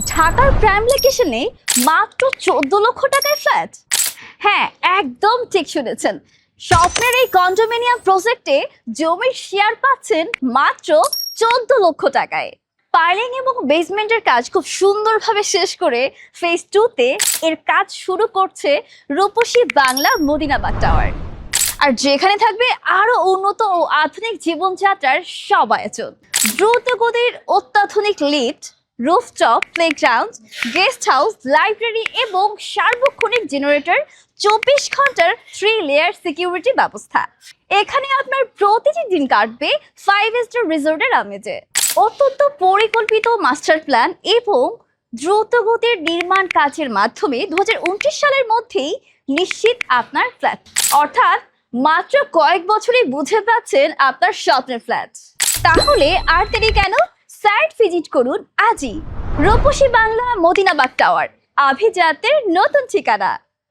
ঢাকার প্রাইম লোকেশনে মাত্র 14 লক্ষ টাকায় ফ্ল্যাট। হ্যাঁ, একদম ঠিক শুনেছেন। স্বপ্নের এই কন্ডোমিনিয়াম প্রজেক্টে জমির শেয়ার পাচ্ছেন মাত্র 14 লক্ষ টাকায়। পাইলিং এবং বেসমেন্টের কাজ খুব সুন্দরভাবে শেষ করে ফেজ 2-তে এর কাজ শুরু করছে রূপসী বাংলা মদিনাবাগ টাওয়ার। আর যেখানে থাকবে আরো উন্নত ও আধুনিক জীবনযাত্রার সব আয়োজন। দ্রুত গতির অত্যাধুনিক lift, rooftop playground, guest house, library এবং সার্বক্ষণিক জেনারেটর, 24 ঘন্টার 3 লেয়ার সিকিউরিটি ব্যবস্থা। এখানে আপনার প্রতিটি দিন কাটবে 5 স্টার রিসোর্টের আমেজে। অত্যন্ত পরিকল্পিত মাস্টার প্ল্যান এবং দ্রুতগতির নির্মাণ কাজের মাধ্যমে 2029 সালের মধ্যেই নিশ্চিত আপনার ফ্ল্যাট। অর্থাৎ মাত্র কয়েক বছরেই বুঝে পাচ্ছেন আপনার স্বপ্নের ফ্ল্যাট। তাহলে আর দেরি কেন? সাইট ভিজিট করুন আজই। রূপসী বাংলা মদিনাবাগ টাওয়ার, আভিজাত্যের নতুন ঠিকানা।